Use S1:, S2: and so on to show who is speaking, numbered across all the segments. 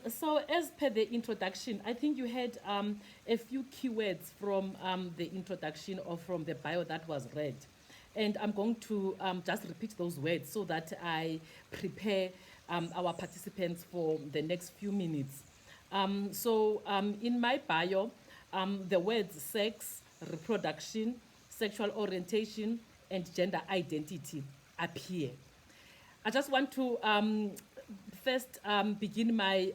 S1: So as per the introduction, I think you had a few keywords from the introduction or from the bio that was read. And I'm going to just repeat those words so that I prepare our participants for the next few minutes. In my bio, the words sex, reproduction, sexual orientation, and gender identity appear. I just want to first begin my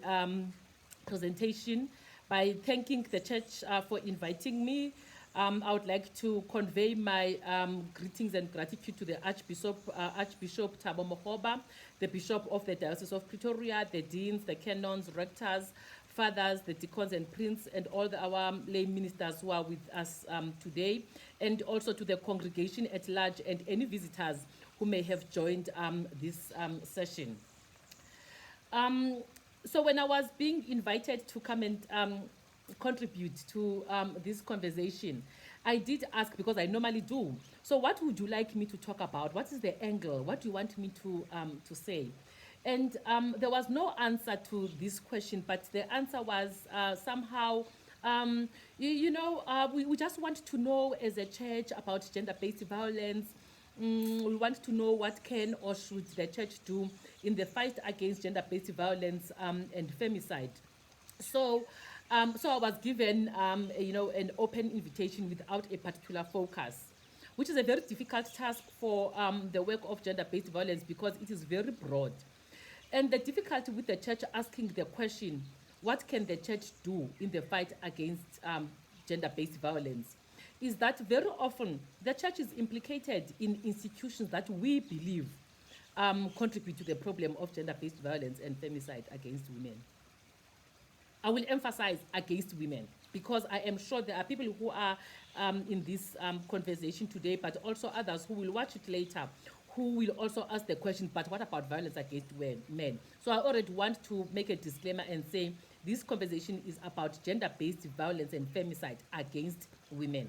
S1: presentation by thanking the church for inviting me. I would like to convey my greetings and gratitude to the Archbishop Thabo Mogoba, the Bishop of the Diocese of Pretoria, the deans, the canons, rectors, fathers, the deacons and princes, and all our lay ministers who are with us today, and also to the congregation at large and any visitors who may have joined this session. So when I was being invited to come and contribute to this conversation, I did ask, because I normally do, so what would you like me to talk about? What is the angle? What do you want me to say? And there was no answer to this question, but the answer was somehow, we just want to know as a church about gender-based violence. We want to know what can or should the church do in the fight against gender-based violence and femicide. So I was given, an open invitation without a particular focus, which is a very difficult task for the work of gender-based violence because it is very broad. And the difficulty with the church asking the question, what can the church do in the fight against gender-based violence, is that very often the church is implicated in institutions that we believe contribute to the problem of gender-based violence and femicide against women. I will emphasize against women, because I am sure there are people who are in this conversation today, but also others who will watch it later, who will also ask the question, but what about violence against men? So I already want to make a disclaimer and say this conversation is about gender-based violence and femicide against women.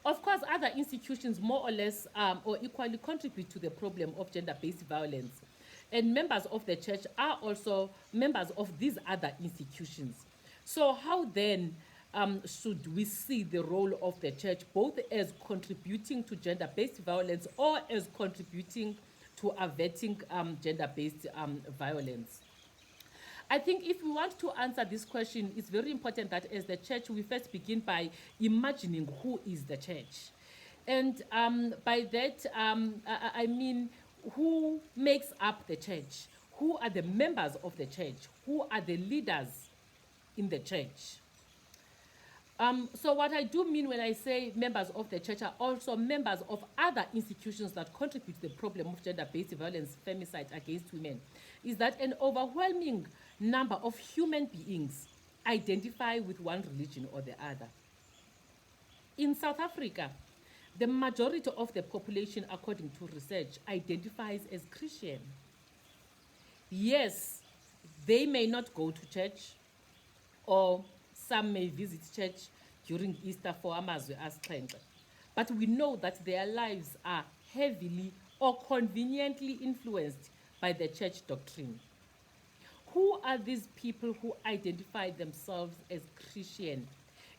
S1: Of course, other institutions more or less or equally contribute to the problem of gender-based violence. And members of the church are also members of these other institutions. So how then should we see the role of the church, both as contributing to gender-based violence or as contributing to averting gender-based violence? I think if we want to answer this question, it's very important that as the church, we first begin by imagining who is the church. And by that, I mean, who makes up the church? Who are the members of the church? Who are the leaders in the church? So what I do mean when I say members of the church are also members of other institutions that contribute to the problem of gender-based violence, femicide against women, is that an overwhelming number of human beings identify with one religion or the other. In South Africa, the majority of the population, according to research, identifies as Christian. Yes, they may not go to church, or some may visit church during Easter for amazwe asixhenxe, but we know that their lives are heavily or conveniently influenced by the church doctrine. Who are these people who identify themselves as Christian?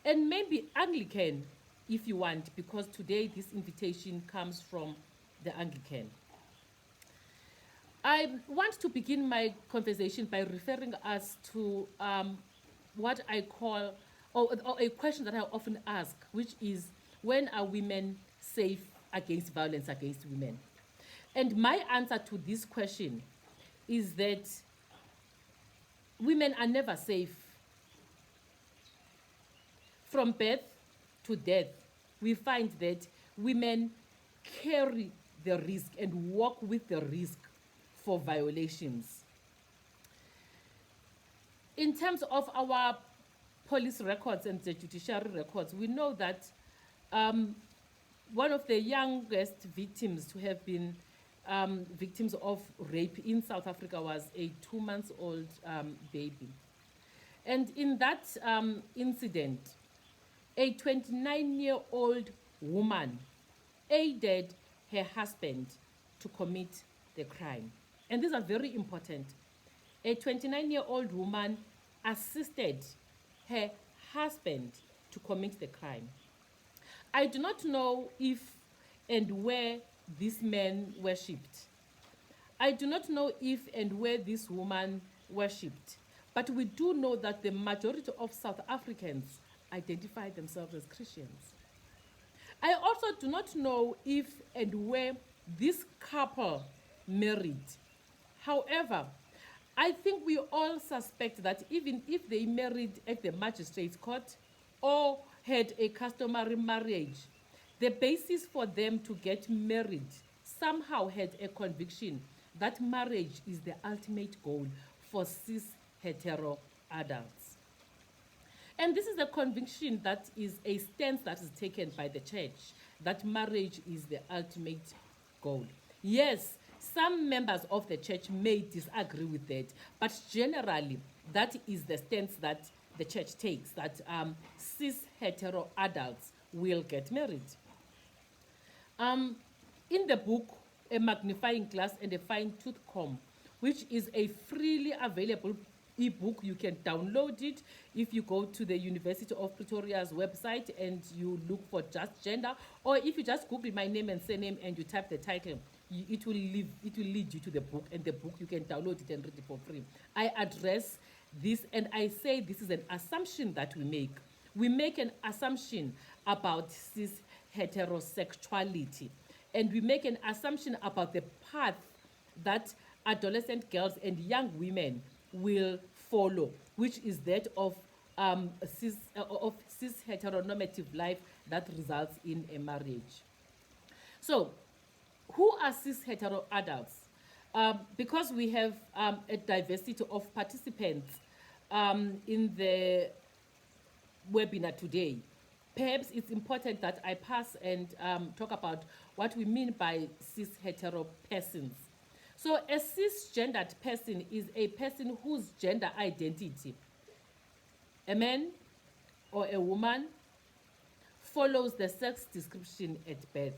S1: And maybe Anglican, if you want, because today this invitation comes from the Anglican. I want to begin my conversation by referring us to what I call, or a question that I often ask, which is, when are women safe against violence against women? And my answer to this question is that women are never safe. From birth to death, we find that women carry the risk and walk with the risk for violations. In terms of our police records and the judiciary records, we know that one of the youngest victims to have been victims of rape in South Africa was a 2-month-old baby. And in that incident, a 29-year-old woman aided her husband to commit the crime. And these are very important. A 29-year-old woman assisted her husband to commit the crime. I do not know if and where this man worshipped. I do not know if and where this woman worshipped, but we do know that the majority of South Africans identify themselves as Christians. I also do not know if and where this couple married. However, I think we all suspect that even if they married at the magistrate's court or had a customary marriage, the basis for them to get married somehow had a conviction that marriage is the ultimate goal for cis-hetero adults. And this is a conviction that is a stance that is taken by the church, that marriage is the ultimate goal. Yes, some members of the church may disagree with that, but generally, that is the stance that the church takes, that cis-hetero adults will get married. In the book, A Magnifying Glass and a Fine-Tooth Comb, which is a freely available ebook, you can download it if you go to the University of Pretoria's website and you look for Just Gender, or if you just Google my name and surname and you type the title, it will lead you to the book, and the book you can download it and read it for free. I address this and I say this is an assumption that we make. We make an assumption about cis heterosexuality, and we make an assumption about the path that adolescent girls and young women will follow, which is that of cis heteronormative life that results in a marriage. So, who are cis hetero adults? Because we have a diversity of participants in the webinar today, perhaps it's important that I pass and talk about what we mean by cis hetero persons. So a cisgendered person is a person whose gender identity, a man or a woman, follows the sex description at birth.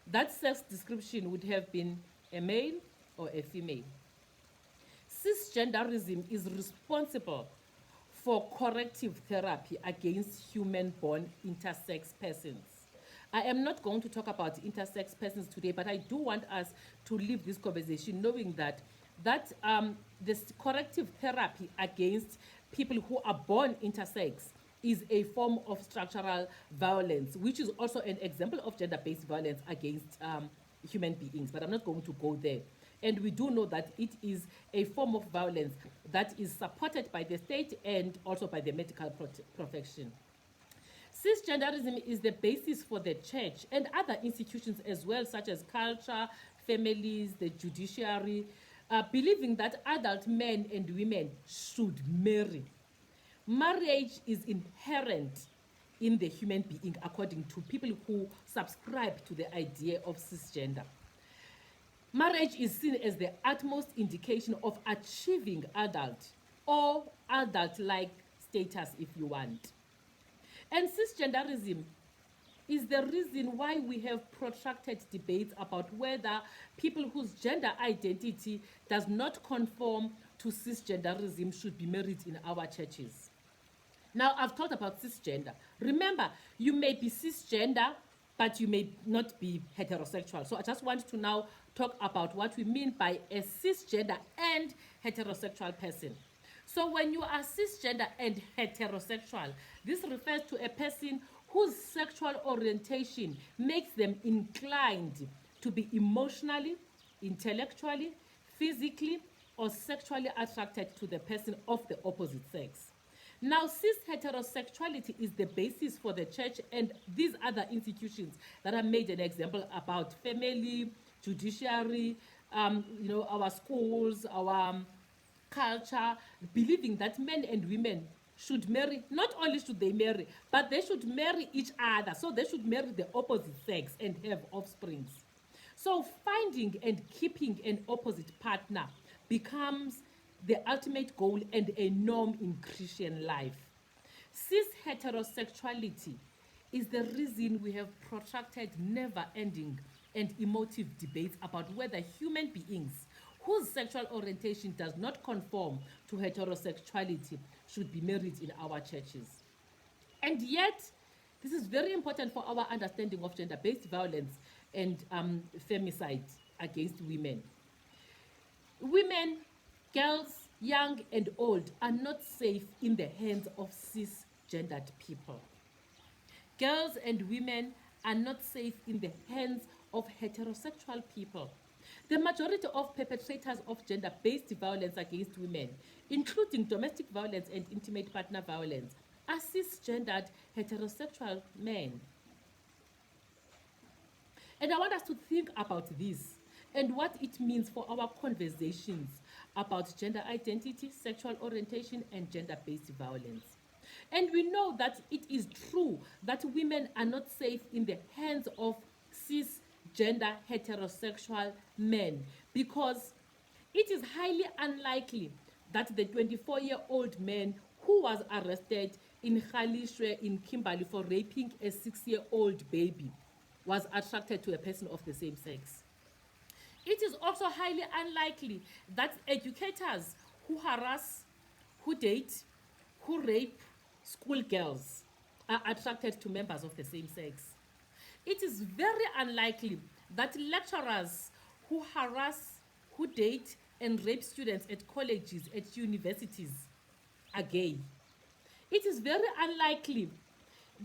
S1: That sex description would have been a male or a female. Cisgenderism is responsible for corrective therapy against human-born intersex persons. I am not going to talk about intersex persons today, but I do want us to leave this conversation knowing that this corrective therapy against people who are born intersex is a form of structural violence, which is also an example of gender-based violence against human beings, but I'm not going to go there. And we do know that it is a form of violence that is supported by the state and also by the medical profession. Cisgenderism is the basis for the church and other institutions as well, such as culture, families, the judiciary, believing that adult men and women should marry. Marriage is inherent in the human being, according to people who subscribe to the idea of cisgender. Marriage is seen as the utmost indication of achieving adult or adult-like status, if you want. And cisgenderism is the reason why we have protracted debates about whether people whose gender identity does not conform to cisgenderism should be married in our churches. Now, I've talked about cisgender. Remember, you may be cisgender, but you may not be heterosexual. So I just want to now talk about what we mean by a cisgender and heterosexual person. So when you are cisgender and heterosexual, this refers to a person whose sexual orientation makes them inclined to be emotionally, intellectually, physically, or sexually attracted to the person of the opposite sex. Now, cis-heterosexuality is the basis for the church and these other institutions that I made an example about: family, judiciary, our schools, our culture, believing that men and women should marry. Not only should they marry, but they should marry each other. So they should marry the opposite sex and have offsprings. So finding and keeping an opposite partner becomes the ultimate goal and a norm in Christian life. Cis-heterosexuality is the reason we have protracted, never-ending and emotive debates about whether human beings whose sexual orientation does not conform to heterosexuality should be married in our churches. And yet, this is very important for our understanding of gender-based violence and femicide against women. Women, girls, young and old, are not safe in the hands of cisgendered people. Girls and women are not safe in the hands of heterosexual people. The majority of perpetrators of gender-based violence against women, including domestic violence and intimate partner violence, are cisgendered heterosexual men. And I want us to think about this and what it means for our conversations about gender identity, sexual orientation, and gender-based violence. And we know that it is true that women are not safe in the hands of cisgender heterosexual men, because it is highly unlikely that the 24-year-old man who was arrested in Galishwe in Kimberley for raping a 6-year-old baby was attracted to a person of the same sex. It is also highly unlikely that educators who harass, who date, who rape schoolgirls are attracted to members of the same sex. It is very unlikely that lecturers who harass, who date, and rape students at colleges, at universities are gay. It is very unlikely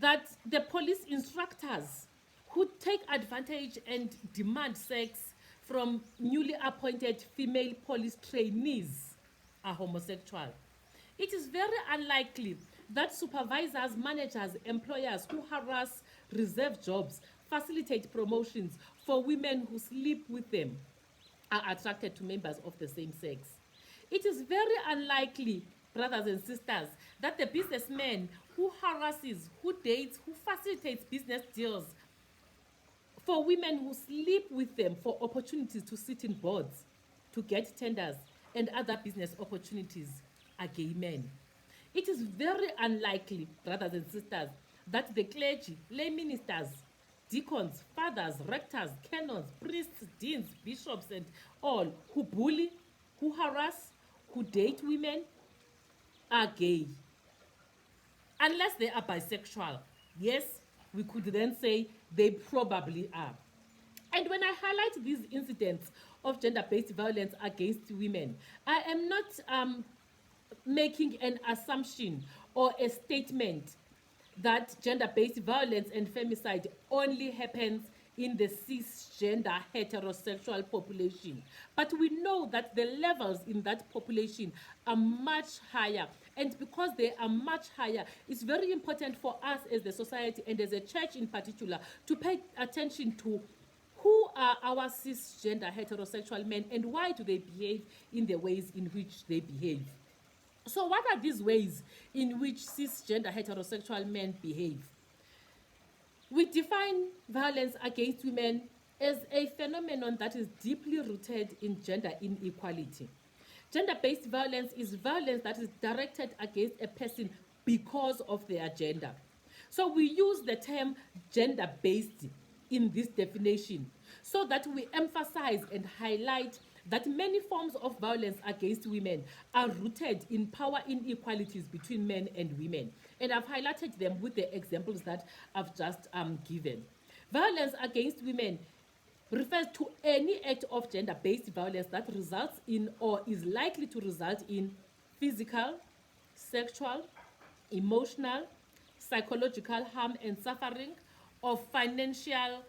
S1: that the police instructors who take advantage and demand sex from newly appointed female police trainees are homosexual. It is very unlikely that supervisors, managers, employers who harass reserve jobs, facilitate promotions for women who sleep with them are attracted to members of the same sex. It is very unlikely, brothers and sisters, that the businessman who harasses, who dates, who facilitates business deals for women who sleep with them for opportunities to sit in boards, to get tenders, and other business opportunities are gay men. It is very unlikely, brothers and sisters, that the clergy, lay ministers, deacons, fathers, rectors, canons, priests, deans, bishops, and all who bully, who harass, who date women are gay. Unless they are bisexual. Yes, we could then say they probably are. And when I highlight these incidents of gender-based violence against women, I am not making an assumption or a statement that gender-based violence and femicide only happens in the cisgender heterosexual population. But we know that the levels in that population are much higher. And because they are much higher, it's very important for us as the society and as a church in particular to pay attention to who are our cisgender heterosexual men and why do they behave in the ways in which they behave. So what are these ways in which cisgender heterosexual men behave? We define violence against women as a phenomenon that is deeply rooted in gender inequality. Gender-based violence is violence that is directed against a person because of their gender. So we use the term gender-based in this definition so that we emphasize and highlight that many forms of violence against women are rooted in power inequalities between men and women. And I've highlighted them with the examples that I've just given. Violence against women refers to any act of gender-based violence that results in or is likely to result in physical, sexual, emotional, psychological harm and suffering, or financial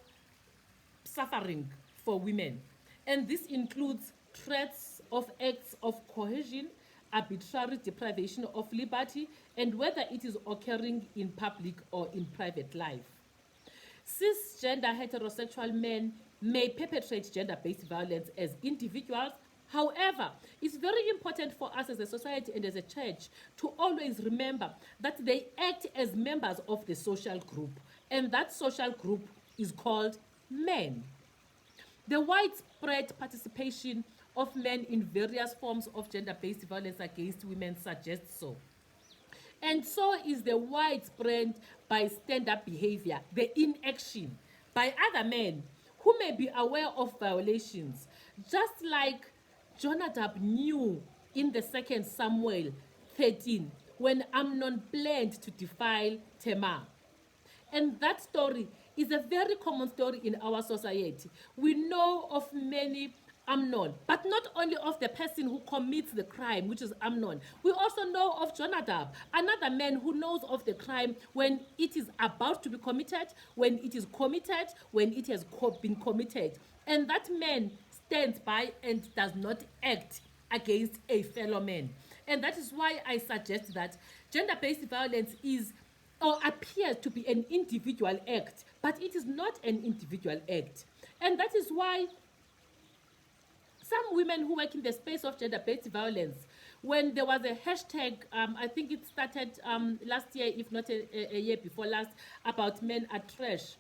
S1: suffering for women. And this includes threats of acts of coercion, arbitrary deprivation of liberty, and whether it is occurring in public or in private life. Cisgender heterosexual men may perpetrate gender-based violence as individuals. However, it's very important for us as a society and as a church to always remember that they act as members of the social group, and that social group is called men. The widespread participation of men in various forms of gender-based violence against women suggests so. And so is the widespread bystander behavior, the inaction by other men who may be aware of violations, just like Jonadab knew in the 2nd Samuel 13 when Amnon planned to defile Tamar. And that story is a very common story in our society. We know of many Amnon, but not only of the person who commits the crime, which is Amnon. We also know of Jonadab, another man who knows of the crime when it is about to be committed, when it is committed, when it has been committed. And that man stands by and does not act against a fellow man. And that is why I suggest that gender-based violence is or appears to be an individual act, but it is not an individual act. And that is why some women who work in the space of gender-based violence, when there was a hashtag, I think it started last year, if not a year before last, about men are trash.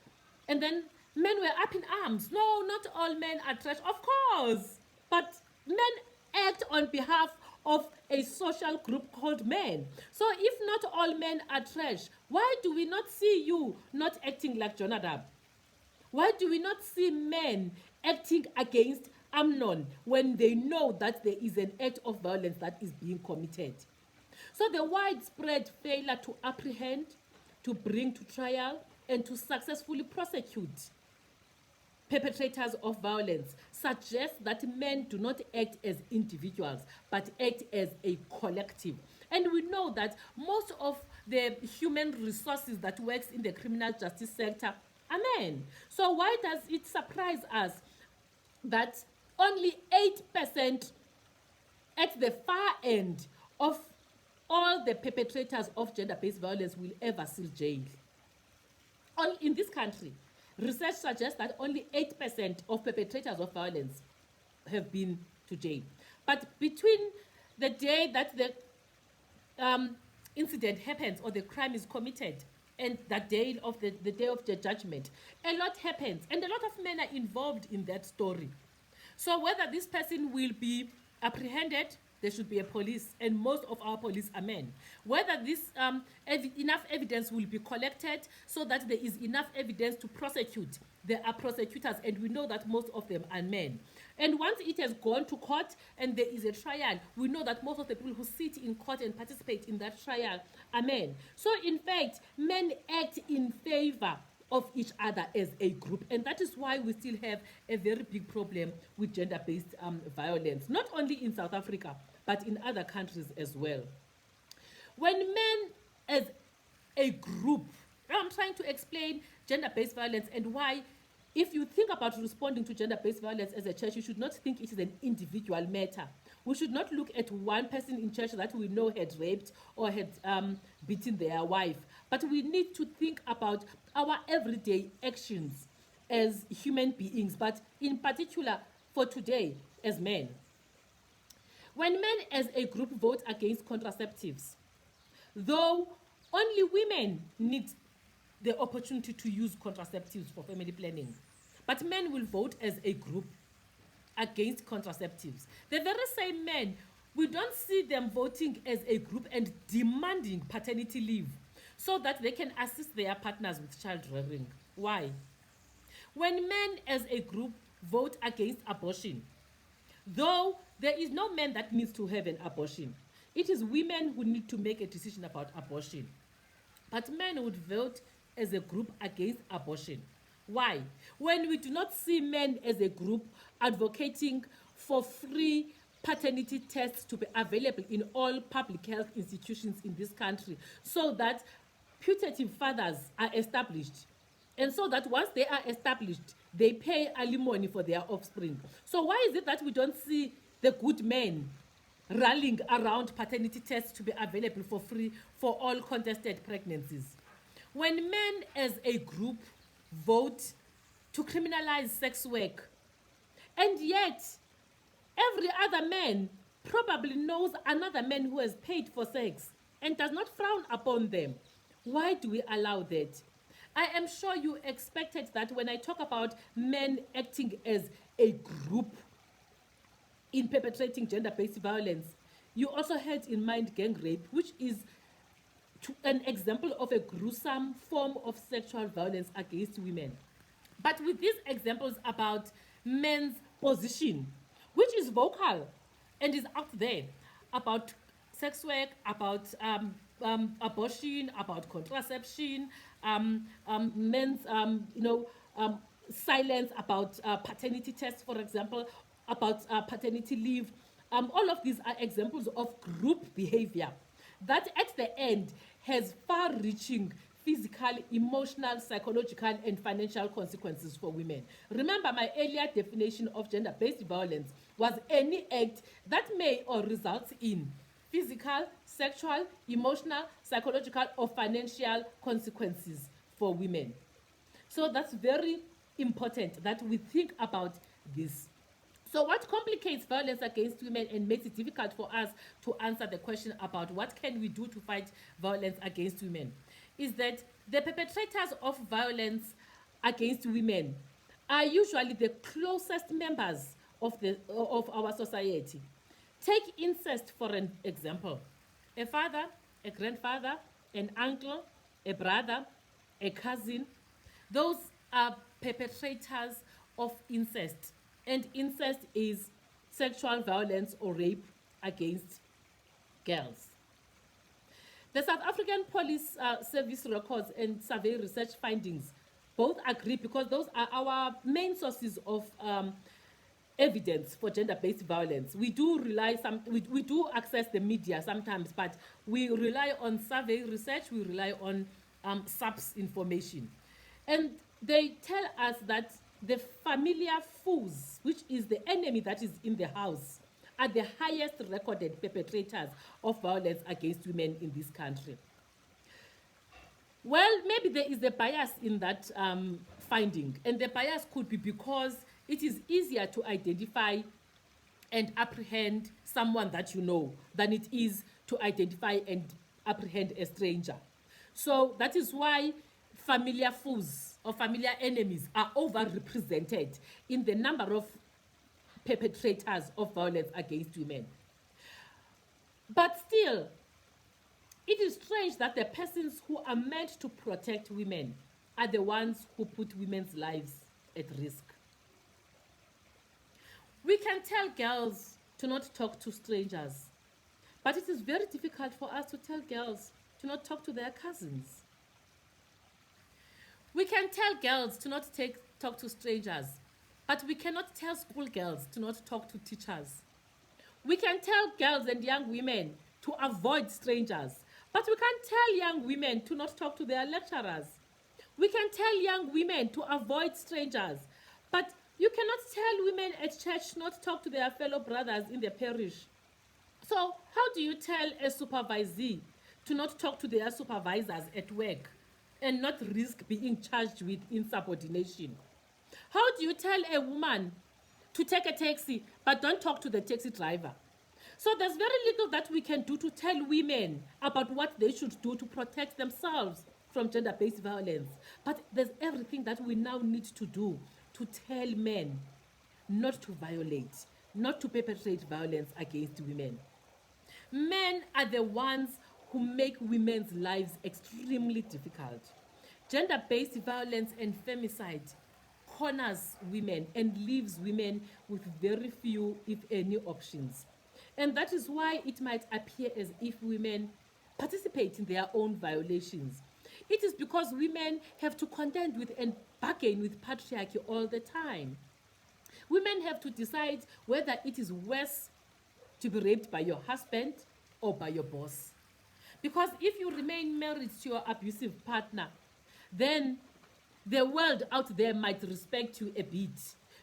S1: And then men were up in arms. No, not all men are trash. Of course. But men act on behalf of a social group called men. So if not all men are trash, why do we not see you not acting like Jonadab? Why do we not see men acting against Amnon when they know that there is an act of violence that is being committed? So the widespread failure to apprehend, to bring to trial, and to successfully prosecute perpetrators of violence suggests that men do not act as individuals, but act as a collective. And we know that most of the human resources that works in the criminal justice sector are men. So why does it surprise us that only 8% at the far end of all the perpetrators of gender-based violence will ever see jail? In this country, research suggests that only 8% of perpetrators of violence have been to jail. But between the day that the incident happens or the crime is committed and the day of the judgment, a lot happens, and a lot of men are involved in that story. So whether this person will be apprehended, there should be a police, and most of our police are men. Whether this enough evidence will be collected so that there is enough evidence to prosecute, there are prosecutors, and we know that most of them are men. And once it has gone to court and there is a trial, we know that most of the people who sit in court and participate in that trial are men. So in fact, men act in favor of each other as a group, and that is why we still have a very big problem with gender-based violence, not only in South Africa, but in other countries as well. When men as a group, I'm trying to explain gender-based violence and why, if you think about responding to gender-based violence as a church, you should not think it is an individual matter. We should not look at one person in church that we know had raped or had beaten their wife, but we need to think about our everyday actions as human beings, but in particular for today as men. When men as a group vote against contraceptives, though only women need the opportunity to use contraceptives for family planning, but men will vote as a group against contraceptives. The very same men, we don't see them voting as a group and demanding paternity leave so that they can assist their partners with child rearing. Why? When men as a group vote against abortion, though there is no man that needs to have an abortion, it is women who need to make a decision about abortion. But men would vote as a group against abortion. Why? When we do not see men as a group advocating for free paternity tests to be available in all public health institutions in this country, so that putative fathers are established, and so that once they are established, they pay alimony for their offspring. So why is it that we don't see the good men rallying around paternity tests to be available for free for all contested pregnancies? When men as a group vote to criminalize sex work, and yet every other man probably knows another man who has paid for sex and does not frown upon them, why do we allow that? I am sure you expected that when I talk about men acting as a group in perpetrating gender-based violence, you also had in mind gang rape, which is an example of a gruesome form of sexual violence against women. But with these examples about men's position, which is vocal, and is out there about sex work, about abortion, about contraception, men's, silence about paternity tests, for example, about paternity leave. All of these are examples of group behavior that at the end has far-reaching physical, emotional, psychological, and financial consequences for women. Remember, my earlier definition of gender-based violence was any act that may or results in physical, sexual, emotional, psychological, or financial consequences for women. So that's very important that we think about this. So what complicates violence against women and makes it difficult for us to answer the question about what can we do to fight violence against women is that the perpetrators of violence against women are usually the closest members of our society. Take incest for an example. A father, a grandfather, an uncle, a brother, a cousin, those are perpetrators of incest. And incest is sexual violence or rape against girls. The South African Police Service records and survey research findings both agree, because those are our main sources of evidence for gender-based violence. We do rely we do access the media sometimes, but we rely on survey research, we rely on SAPS information. And they tell us that the familiar foes, which is the enemy that is in the house, are the highest recorded perpetrators of violence against women in this country. Well, maybe there is a bias in that finding, and the bias could be because it is easier to identify and apprehend someone that you know than it is to identify and apprehend a stranger. So that is why familiar foes or familiar enemies are overrepresented in the number of perpetrators of violence against women. But still, it is strange that the persons who are meant to protect women are the ones who put women's lives at risk. We can tell girls to not talk to strangers, but it is very difficult for us to tell girls to not talk to their cousins. We can tell girls to not talk to strangers, but we cannot tell schoolgirls to not talk to teachers. We can tell girls and young women to avoid strangers, but we can't tell young women to not talk to their lecturers. We can tell young women to avoid strangers, but you cannot tell women at church not to talk to their fellow brothers in the parish. So how do you tell a supervisee to not talk to their supervisors at work and not risk being charged with insubordination? How do you tell a woman to take a taxi but don't talk to the taxi driver? So there's very little that we can do to tell women about what they should do to protect themselves from gender-based violence. But there's everything that we now need to do to tell men not to violate, not to perpetrate violence against women. Men are the ones who make women's lives extremely difficult. Gender-based violence and femicide corners women and leaves women with very few, if any, options. And that is why it might appear as if women participate in their own violations. It is because women have to contend with and bargain with patriarchy all the time. Women have to decide whether it is worse to be raped by your husband or by your boss. Because if you remain married to your abusive partner, then the world out there might respect you a bit,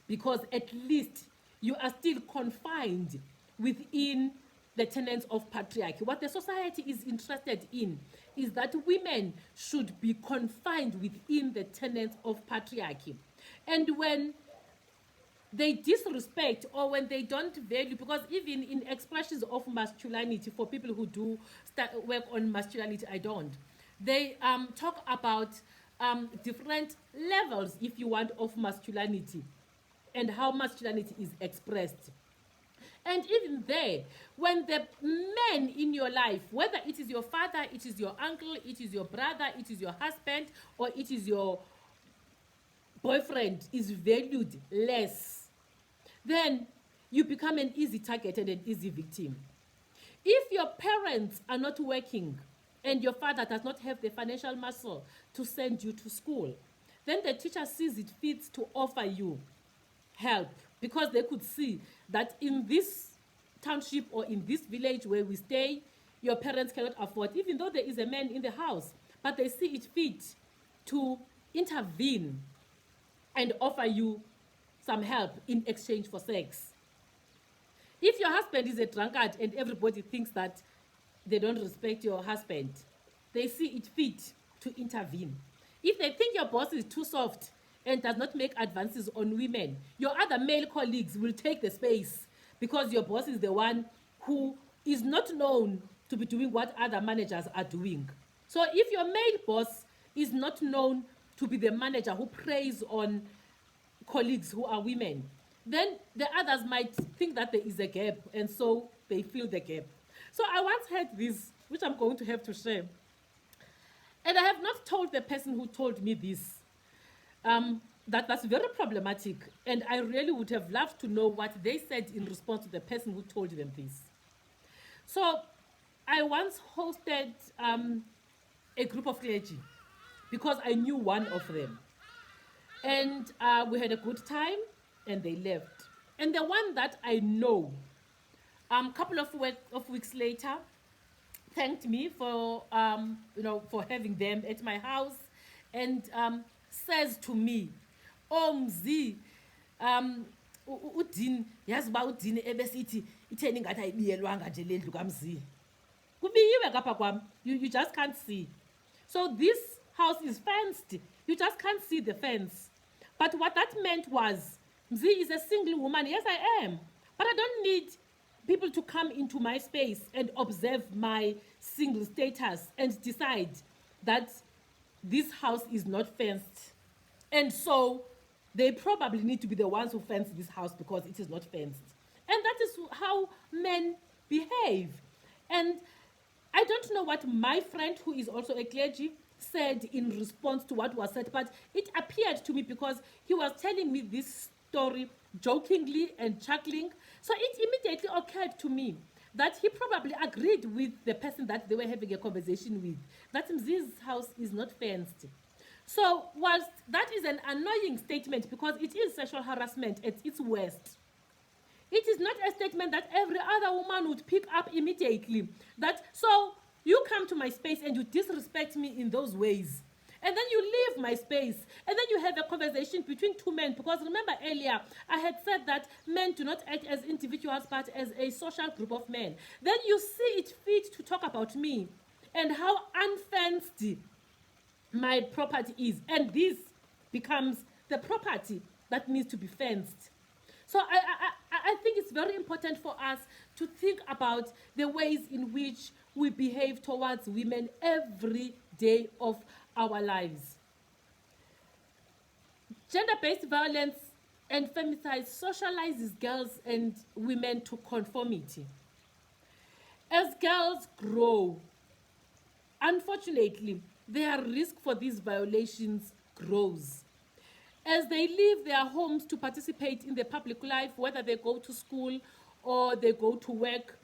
S1: because at least you are still confined within the tenets of patriarchy. What the society is interested in is that women should be confined within the tenets of patriarchy. And when they disrespect or when they don't value, because even in expressions of masculinity, for people who do work on masculinity, I don't, they talk about different levels, if you want, of masculinity and how masculinity is expressed. And even there, when the men in your life, whether it is your father, it is your uncle, it is your brother, it is your husband, or it is your boyfriend, is valued less, then you become an easy target and an easy victim. If your parents are not working and your father does not have the financial muscle to send you to school, then the teacher sees it fit to offer you help, because they could see that in this township or in this village where we stay, your parents cannot afford, even though there is a man in the house, but they see it fit to intervene and offer you some help in exchange for sex. If your husband is a drunkard and everybody thinks that they don't respect your husband, they see it fit to intervene. If they think your boss is too soft and does not make advances on women, your other male colleagues will take the space, because your boss is the one who is not known to be doing what other managers are doing. So if your male boss is not known to be the manager who preys on colleagues who are women, then the others might think that there is a gap, and so they fill the gap. So I once heard this, which I'm going to have to share. And I have not told the person who told me this. That's very problematic, and I really would have loved to know what they said in response to the person who told them this. So I once hosted a group of clergy, because I knew one of them. And we had a good time, and they left. And the one that I know, a couple of weeks later, thanked me for for having them at my house, and says to me, "Oh Mzi, udini yazi uba udini ebesithi itheni ngathi ayibiyelwanga nje lendlu kaMzi. Kubiyiwe kapha kwam, you just can't see. So this house is fenced. You just can't see the fence." But what that meant was, Mzi is a single woman. Yes, I am. But I don't need people to come into my space and observe my single status and decide that this house is not fenced. And so they probably need to be the ones who fence this house because it is not fenced. And that is how men behave. And I don't know what my friend, who is also a clergy, said in response to what was said, but it appeared to me, because he was telling me this story jokingly and chuckling. So it immediately occurred to me that he probably agreed with the person that they were having a conversation with, that Mzi's house is not fenced. So whilst that is an annoying statement, because it is sexual harassment at its worst, it is not a statement that every other woman would pick up immediately. That, so you come to my space and you disrespect me in those ways, and then you leave my space, and then you have a conversation between two men, because remember earlier I had said that men do not act as individuals but as a social group of men. Then you see it fit to talk about me and how unfenced my property is, and this becomes the property that needs to be fenced. So I think it's very important for us to think about the ways in which we behave towards women every day of our lives. Gender-based violence and femicide socializes girls and women to conformity. As girls grow, unfortunately, their risk for these violations grows. As they leave their homes to participate in the public life, whether they go to school or they go to work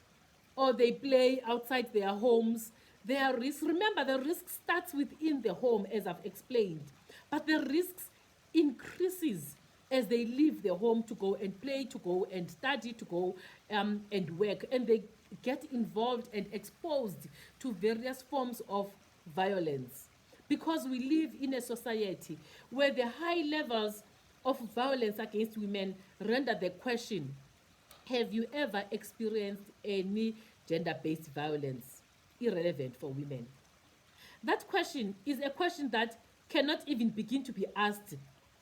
S1: or they play outside their homes, their risk, remember, the risk starts within the home, as I've explained, but the risks increases as they leave the home to go and play, to go and study, to go and work, and they get involved and exposed to various forms of violence. Because we live in a society where the high levels of violence against women render the question, have you ever experienced any gender-based violence, irrelevant for women? That question is a question that cannot even begin to be asked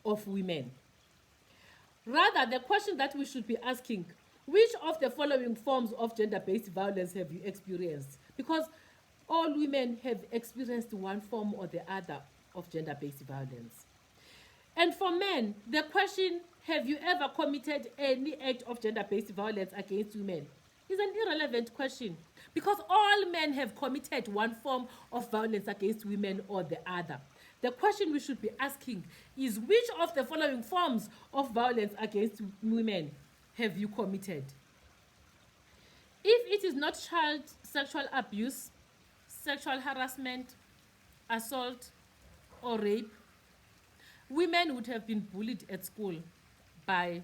S1: of women. Rather, the question that we should be asking, which of the following forms of gender-based violence have you experienced? Because all women have experienced one form or the other of gender-based violence. And for men, the question, have you ever committed any act of gender-based violence against women, is an irrelevant question, because all men have committed one form of violence against women or the other. The question we should be asking is, which of the following forms of violence against women have you committed? If it is not child sexual abuse, sexual harassment, assault, or rape, women would have been bullied at school by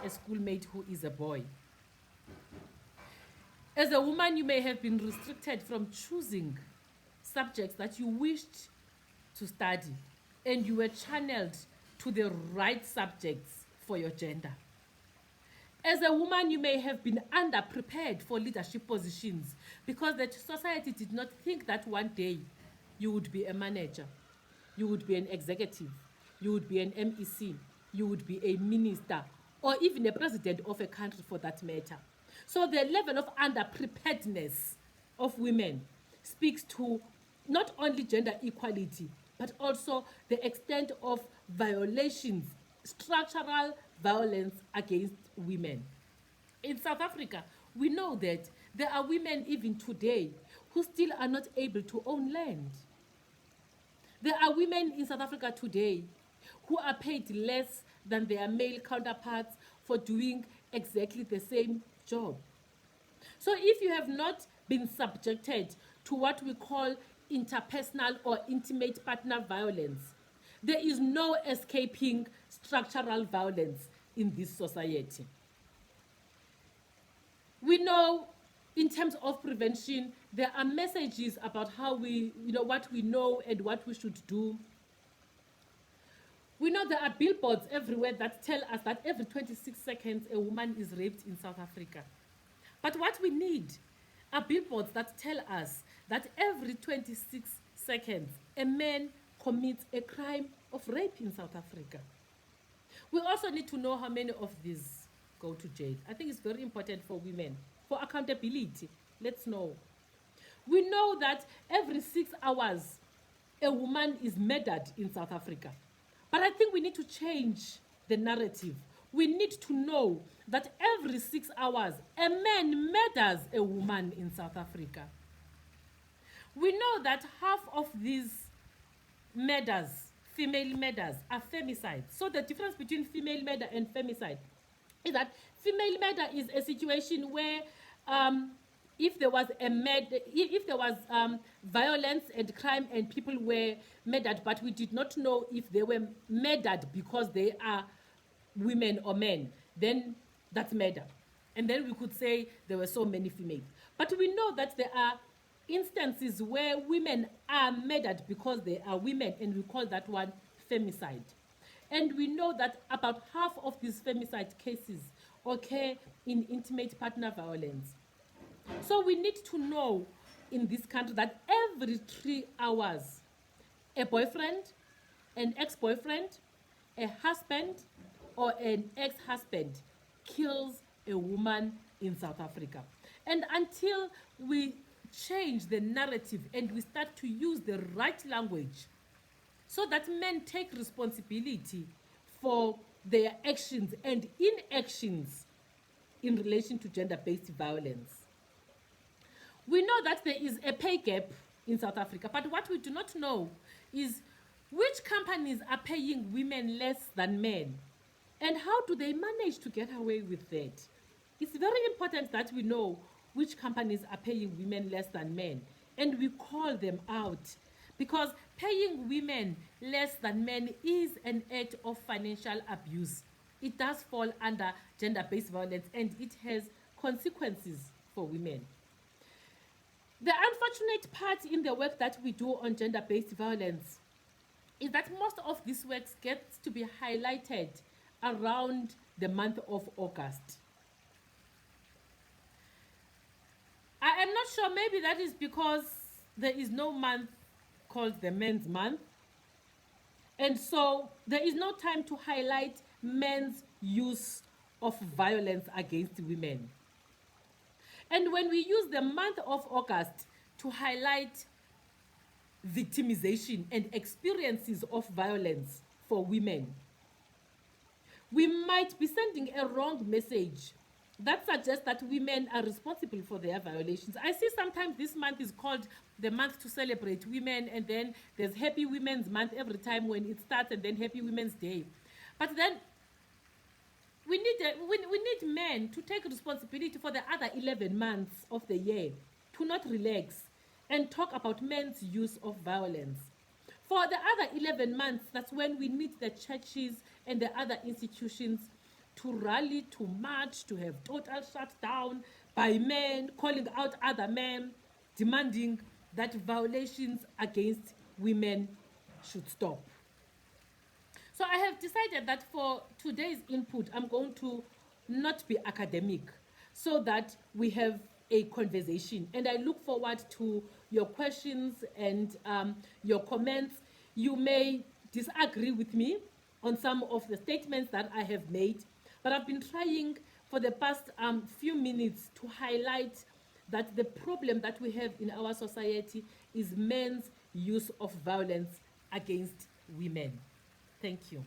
S1: a schoolmate who is a boy. As a woman, you may have been restricted from choosing subjects that you wished to study, and you were channeled to the right subjects for your gender. As a woman, you may have been underprepared for leadership positions because the society did not think that one day you would be a manager, you would be an executive, you would be an MEC, you would be a minister, or even a president of a country for that matter. So the level of underpreparedness of women speaks to not only gender equality, but also the extent of violations, structural violence against women. In South Africa, we know that there are women even today who still are not able to own land. There are women in South Africa today who are paid less than their male counterparts for doing exactly the same job. So if you have not been subjected to what we call interpersonal or intimate partner violence, there is no escaping structural violence in this society. We know in terms of prevention, there are messages about how what we know and what we should do. We know there are billboards everywhere that tell us that every 26 seconds a woman is raped in South Africa. But what we need are billboards that tell us that every 26 seconds a man commits a crime of rape in South Africa. We also need to know how many of these go to jail. I think it's very important for women, for accountability. Let's know. We know that every 6 hours a woman is murdered in South Africa. But I think we need to change the narrative. We need to know that every 6 hours a man murders a woman in South Africa. We know that half of these murders, female murders, are femicide. So the difference between female murder and femicide is that female murder is a situation where if there was violence and crime and people were murdered, but we did not know if they were murdered because they are women or men, then that's murder. And then we could say there were so many females. But we know that there are instances where women are murdered because they are women, and we call that one femicide. And we know that about half of these femicide cases occur in intimate partner violence. So we need to know in this country that every 3 hours, a boyfriend, an ex-boyfriend, a husband, or an ex-husband kills a woman in South Africa. And until we change the narrative and we start to use the right language so that men take responsibility for their actions and inactions in relation to gender-based violence. We know that there is a pay gap in South Africa, but what we do not know is which companies are paying women less than men, and how do they manage to get away with that? It's very important that we know which companies are paying women less than men, and we call them out, because paying women less than men is an act of financial abuse. It does fall under gender-based violence, and it has consequences for women. The unfortunate part in the work that we do on gender-based violence is that most of this work gets to be highlighted around the month of August. I am not sure, maybe that is because there is no month called the Men's Month. And so there is no time to highlight men's use of violence against women. And when we use the month of August to highlight victimization and experiences of violence for women, we might be sending a wrong message that suggests that women are responsible for their violations. I see sometimes this month is called the month to celebrate women, and then there's Happy Women's Month every time when it starts, and then Happy Women's Day. But then we need men to take responsibility for the other 11 months of the year, to not relax and talk about men's use of violence. For the other 11 months, that's when we need the churches and the other institutions to rally, to march, to have total shutdown by men, calling out other men, demanding that violations against women should stop. So I have decided that for today's input, I'm going to not be academic so that we have a conversation. And I look forward to your questions and your comments. You may disagree with me on some of the statements that I have made, but I've been trying for the past few minutes to highlight that the problem that we have in our society is men's use of violence against women. Thank you.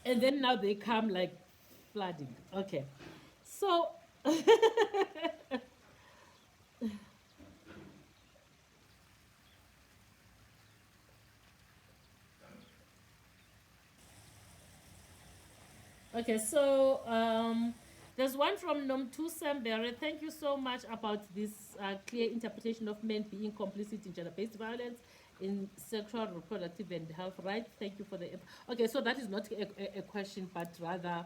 S1: And then now they come like flooding. Okay. So, okay, so there's one from Nomtu Sambere. Thank you so much about this clear interpretation of men being complicit in gender-based violence in sexual, reproductive, and health rights. Thank you for the. Okay, so that is not a question, but rather